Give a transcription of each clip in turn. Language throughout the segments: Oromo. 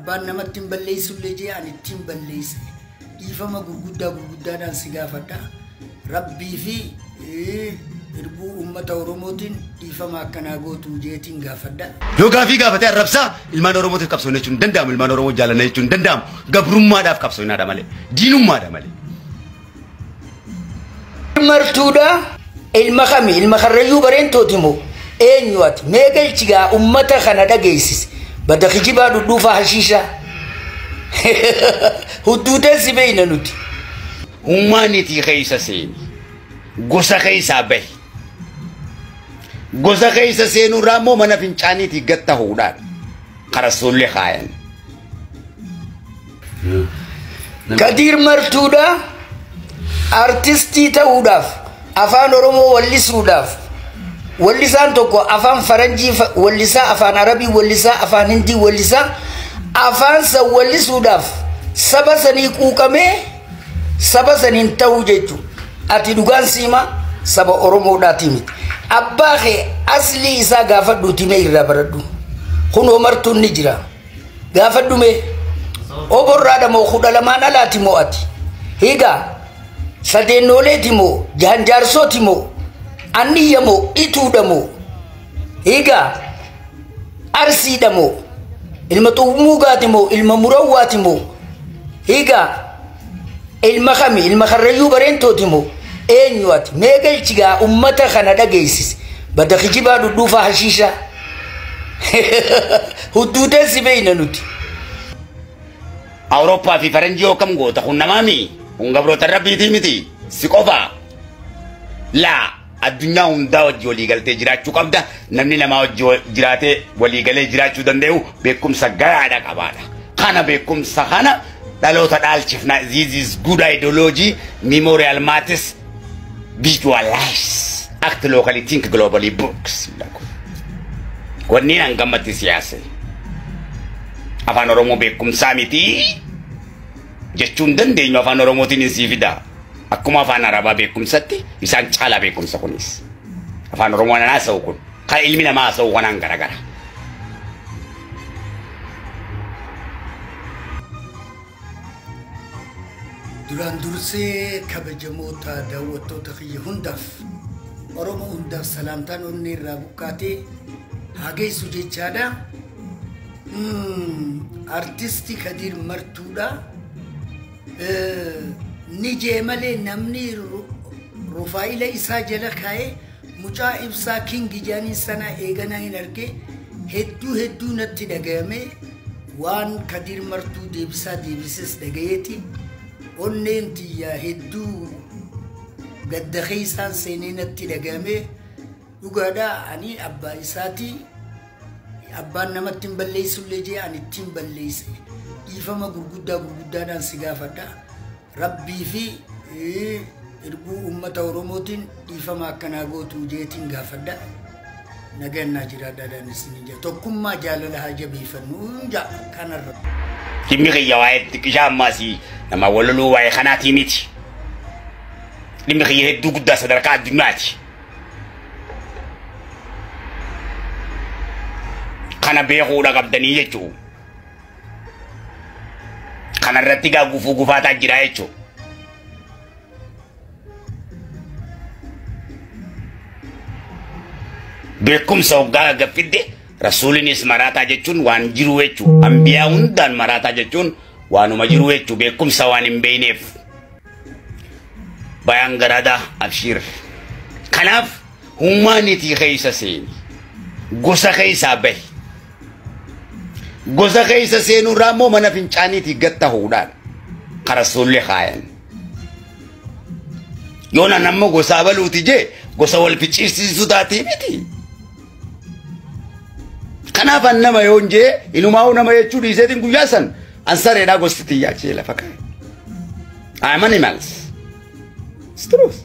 abbaan namatti hin balleessullee jee ani ittiin balleesse dhiifama gurguddaadhaan si gaafadha rabbii fi irbuu ummata oromootiin dhiifama akkanaa gootu jeetiin gaafadha. Yoo gaafii gaafatee arrabsaa ilmaan oromootiif qabsoon jechuun danda'amu ilmaan oromoo jaalannaa jechuun danda'amu gabrummaadhaaf qabsoonaadha malee diinummaadha malee. Martuudha ilma kami ilma karrayyuu bareentooti moo eenyuati meegalchigaa ummata kana dhageessise badda kijibaa dhudhuufaa hashiisha hudduutee si beeyna nuti. Hummaaniitii keessa seeni gosa keessaa bahi gosa keessa seenuu raammoo mana fincaaniitii gatta huudhaan qarasoolee kaayan. Kadir Martuudha artistii ta'uudhaaf afaan oromoo wallisuudhaaf wallisaan tokko afaan faranjii wallisaa afaan arabii wallisaa afaan hindii wallisaa afaan san wallisuudhaaf saba sanii quuqamee saba saniin ta'uu jechuudha. Ati dhugaan siima saba oromoodhaati miti abbaa kee aslii isaa gaafadhu timee irraa baradhu kunoo martuun ni jira gaafadhu mee oborraadha moo kudha lamaan alaati moo ati hiigaa sadeenooleeti moo jahanjaarsooti moo anniyya moo ituudha moo hiigaa arsiidha moo ilma xuumuugaati moo ilma murawwaati moo hiigaa ilma kami ilma karrayyuu bareentooti moo eenyuati meegalchigaa ummata kana dhageessise badda kijibaa dhudhuufaa hashiisha hudduutee si beeyna nuti. Awurooppaa fi faranjii yoo kam goota kun namaami kun gabroota rabbiitii miti si qofa laa addunyaa hundaa wajji walii galtee jiraachuu qabda namni namaa wajji jiraatee walii galee jiraachuu danda'u beekumsa gahaadha qabaadha kana beekumsa kana dhaloota dhaalchifna this is good ideology memorial matters visualize act locally think globally books wanni nan gammatti siyaasa afaan oromoo beekumsaa miti jechuun dandeenyu afaan oromootiin si fida akkuma afaan arabaa beekumsatti isaan caalaa beekumsa kunis afaan oromoo nan haasa'u kun kan ilmi namaa haasa'u kanaan garagara. Duraan dursee kabajamoota daawwattoota kiyya hundaaf oromoo hundaaf salaamtaan onni irraa buqqaatee haa geessu jechaadha. Artisti Kadir Martuudha ni jeemalee namni rufaa'ila isaa jala kaa'ee mucaa ibsaa kingi jaanii sana eeganaa hin arge hedduu natti dhagayame waan Kadir Martuu deebises dhagayeeti onneen tiyya hedduu gadda keeysaan seenee natti dhagayame dhugaadhaa ani abbaa isaati abbaan namatti hin balleessullee jee ani ittiin balleesse dhiifama gurguddaadhaan si gaafadha rabbii fi irbuu ummata oromootiin dhiifama akkanaa gootu jeetiin gaafadha nagannaa jiraadhaadhaan isin jaa tokkummaa jaalala haa jabeeffannu jaa kanarra. Dhimmi kiyya waa'ee xiqqishaa ammaasii nama waloluu waa'ee kanaatii miti dhimmi kiyya hedduu guddaa sadarkaa addunyaati. Kana beekuudha qabdanii jechuu kana irratti gaa gufaataa jira jechuu beekumsa hoggaa gaffidde rasuulinis maraataa jechuun waan jiru jechuu ambiyaa hundaan maraataa jechuun waanuma jiru jechuu beekumsa waan hin beeyneef bayaan garaadhaa abshir kanaaf hummaaniitii keessa seeni gosa keessaa bahi gosa keessa seenuu raammoo mana fincaaniitii gatta huudhaan qarasoolee kaayan yoona namma gosa baluuti jee gosa wal ficciirsiisuu taatee miti kanaaf an nama yoon jee inumaa nama jechuu dhiiseetiin guyyaa san ansareedhaa gosti xiyyaachee lafa kaa'e I'm animals it's truth.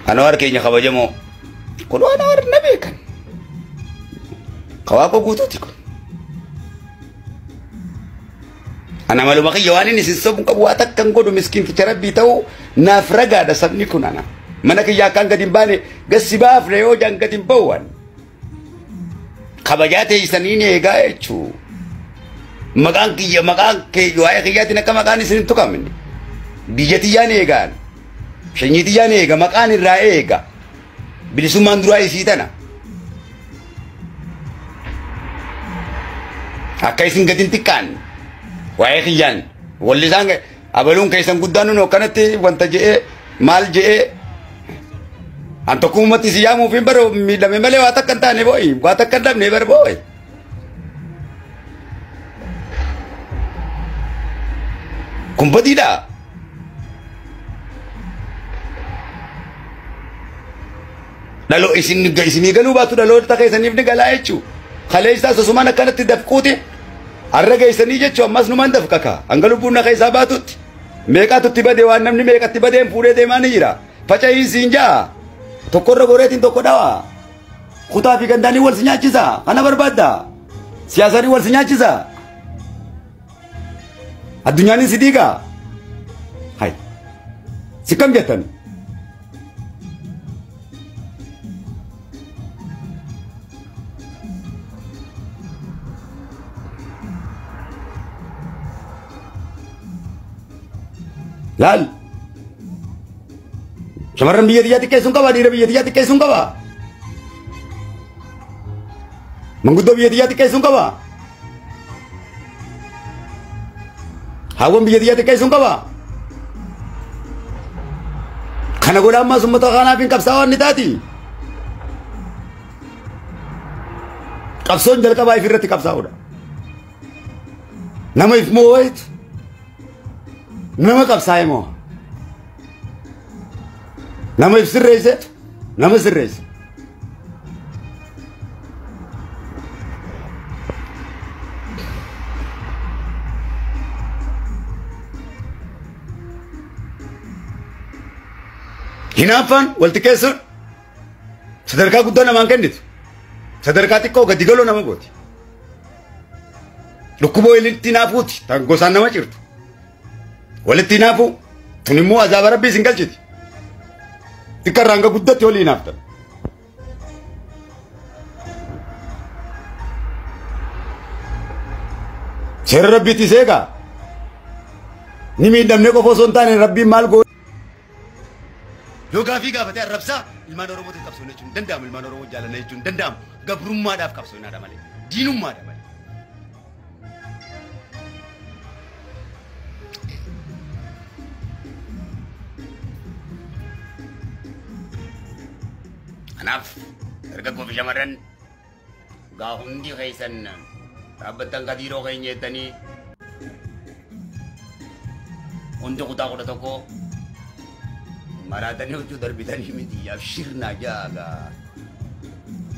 Anwar kenya kabajamoo kun waan Anwar na beekan kawaako guutuuti kun ana maluma kiyya waan inni sin sobun qabu waa takkan godhu miskiin ficha rabbii ta'uu naaf ragaadha sabni kun ana mana kiyyaa kan gadi hin baane gassi baafne yoo jaan gadi hin ba'uwan kabajaa teessaniin eegaa jechuu maqaan kee waa'ee kiyyaatiin akka maqaan isin hin tuqamne biyya tiyyaan eegaan shanyii tiyyaan eega maqaan irraa eega bilisummaan duraa isii tana akka isin gadi hin xiqqaanne waa'ee kiyyaan walli isaan abaluun keessan guddaan nun akkanatti wanta je'ee maal je'ee an tokko ummatti si yaamuuf hin baro miidhame malee waa takka hin taane bo'ii waa takka hin dhabne bar bo'ii kun badiidha dhaloo isinii galuu baatu dhaloota keessaniif ni galaa jechuu kaleessaa sosumaan akkanatti dafquuti arra geessanii jechuu ammas numaan dafqaka hanga lubbuun na keessaa baatutti meeqaatutti badee waan namni meeqatti badeen fuudhee deemaa ni jira faca'ii siin jaa tokkorra goreetiin tokko dhawa kutaa fi gandaanii wal si nyaachisa kana barbaadda siyaasanii wal si nyaachisa addunyaanin si diiga hay si kam jettan laal shamarran biyya tiyyaa xiqqeessuun qaba dhiira biyya tiyyaa xiqqeessuun qaba manguddoo biyya tiyyaa xiqqeessuun qaba haawwan biyya tiyyaa xiqqeessuun qaba kana godha ammaas uummata kanaaf hin qabsaa'aa waan ni taati qabsoon jalqabaa if irratti qabsaa'uudha nama if moo wayitu nama qabsaa'e moo nama if sirreessetu nama sirreesse hinaaffaan walti keessuun sadarkaa guddaa namaan kennitu sadarkaa xiqqoo gadi galoo nama gooti dhukkuboo walitti naafuuti tan gosaan nama cirtu walitti naafu tun immoo azaaba rabbii isin galchiti xiqqaa irraa hanga guddatti walii naaftan seera rabbiitti seegaa ni miidhamne qofa osoo hin taane rabbiin maal goo yoo gaafii gaafatee arrabsaa ilmaan oromootiin qabsoon jechuun danda'amu ilmaan oromoo jaalala jechuun danda'amu gabrummaadhaaf qabsoonaadha malee diinummaadha malee. Kanaaf dargaggoo fi shamarran gaa hundi keessan dhaabbattan kadiiroo keenya jettanii hundi kutaa kudha tokko maraatanii hojii darbitanii miti abshirnaa jaagaa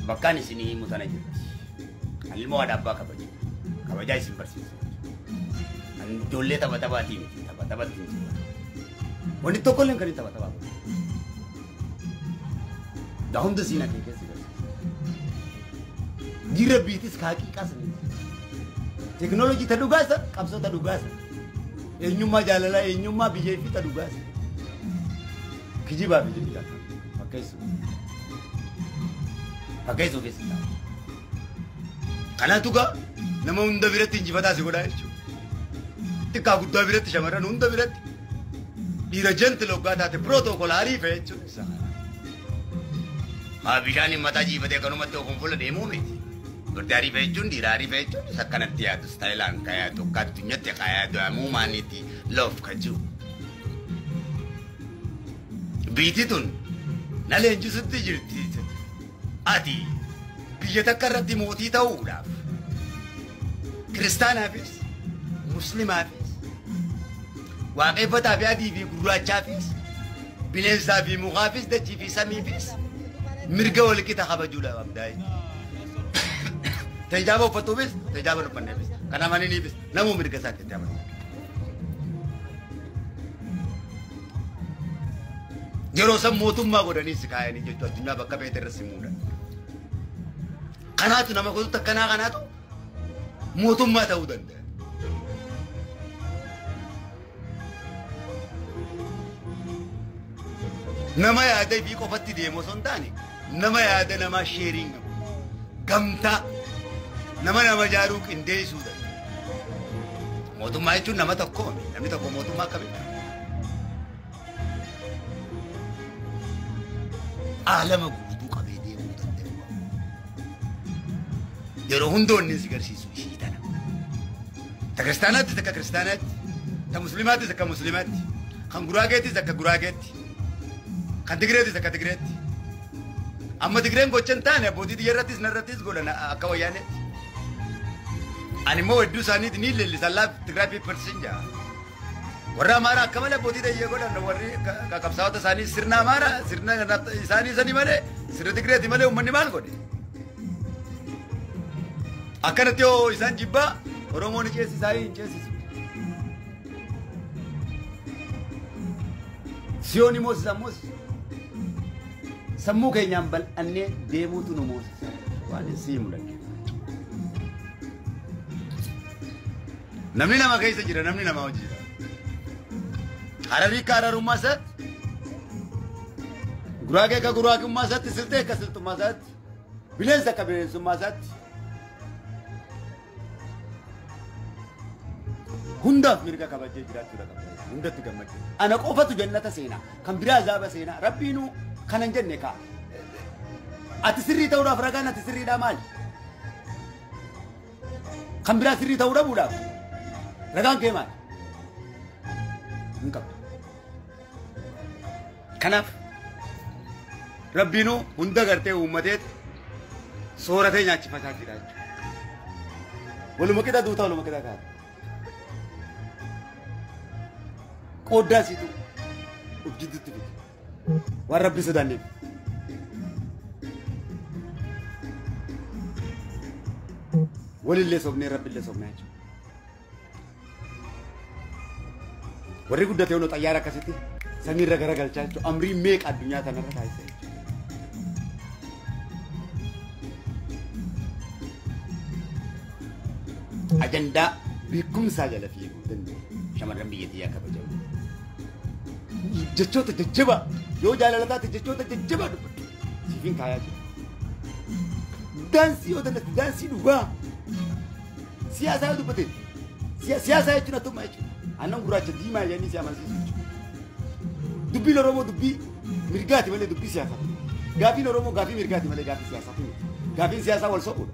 bakkaan isinii mutana jirti an ilmoo haadha abbaa kabajaa isin barsiisa an ijoollee taphatabaatii miti taphatabatti miti wanti tokkolleen kan hin taphatabaa gaa hunda siinaa kee keessi barsiisa diira biitis kaaqii qaasanii teknoolojii ta dhugaasa qabsoo ta dhugaasa eenyummaa jaalalaa eenyummaa biyyee fi ta dhugaasa kijibaa fi jibbiidha fakkeessuuf eessa kanaatu gaa nama hunda biratti injifataa si godhaa jechuudha xiqqaa guddaa biratti shamarran hunda biratti dhiira jenti loggaa taate pirootokolaarii fe'e jechuudha haa bishaan mataa jiifatee kanumatti ofuun fuula deemuu miti durte ariifee jechuun dhiira ariifee jechuun isa akkanatti yaadu staayilaan ka yaadu akka addunyaatti ka yaadu ammoo maaniitti loof ka jiru biitii tun na leenjisutti jirti ati biyya takka irratti mootii ta'uudhaaf kiristaanaafis muslimaafis waaqeffataa fi adii fi gurraachaafis bineensaa fi mukaafis dachii fi samiifis mirga walqixa kabajuudha qabdaa tajaajila uffatuufis tajaajila uffanneefis kan amananiifis namuu mirga isaatti itti amanu yeroo san mootummaa godhanii si kaayanii jechuudha addunyaa bakka beete irra si muudan kanaatu nama gosoota akkanaa kanaatu mootummaa ta'uu danda'a nama yaada fi qofatti deemu osoo hin taane nama yaada nama sheeriin gamtaa nama jaaruu qindeessuu danda'a. Mootummaa jechuun nama tokko namni tokko mootummaa akkamitti? Aalama guutuu qabee deemuu danda'u. Yeroo hundoonni si garsiisu ishii tana. Ta kiristaanaattis akka kiristaanaatti, ta musliimaattis akka musliimaatti, kan guraageettis akka guraageetti, kan tigireettis akka tigireetti. Amma tigireen gocha hin taane abbootii xiyyaarrattis narrattis godhan akka wayyaanetti. Ani immoo hedduu isaaniitiin ni leellisan laaf Tigraay Piiparsiin jaa. Warra Amaaraa akka malee abbootii xiyyaa godhan warri qabsaa'ota isaanii sirna Amaaraa sirna isaanii sanii malee sirna Tigireeti malee uummanni maal godhe? Akkanatti yoo isaan jibbaa Oromoon ceesisaa hin ceesisu. Siyooni moosisa moosisa. Sammuu keenyaan bal'annee deemuutu nu moosisa. Waan sii mul'atu. Namni nama keessa jira namni nama hojii jira. Hararii ka hararummaa isaatti. Guraagee ka guraagummaa isaatti siltee ka siltummaa isaatti. Bineensa ka bineensummaa isaatti. Hundaaf mirga kabajee jiraachuudha qaba. Hundatti gammachuu. Ana qofatu jannata seenaa. Kan biraa azaaba seenaa. Rabbiinuu kanan jenne kaa. Ati sirrii ta'uudhaaf ragaan ati sirriidhaa maali? Kan biraa sirrii ta'uu dhabuudhaaf. Ragaan kee maali? Hin qabu. Kanaaf Rabbiinuu hunda gartee uummateet sooratee nyaachifataa jira jechuudha. Waluma qixa duutaa waluma qixa kaata. Qooddaa siitu of jidduutti fide. Waan Rabbi sodaanneef. Walillee sobnee Rabbillee sobnee jechuudha. Warri guddatee yoo xayyaara akkasitti samiirra garagalchaa jechuudha. Amrii meeqa addunyaa kanarra taasisa jechuudha. Ajandaa beekumsaa jala fiiguu danda'u shamarran biyyattii akka kabajamu. Jechoota jajjabaa yoo jaalala taate jechoota jajjabaa dubbatu siifin kaayaa jira. Daansii yoo dandatti daansii dhugaa siyaasaa yoo dubbate siyaasaa jechuun attuma jechuudha. Aannan gurraacha diimaa jedhanii si amansiisu jechuudha. Dubbiin Oromoo dubbii mirgaati malee dubbii siyaasaa. Gaafiin Oromoo gaafii mirgaati malee gaafii siyaasaati. Gaafiin siyaasaa wal soquudha.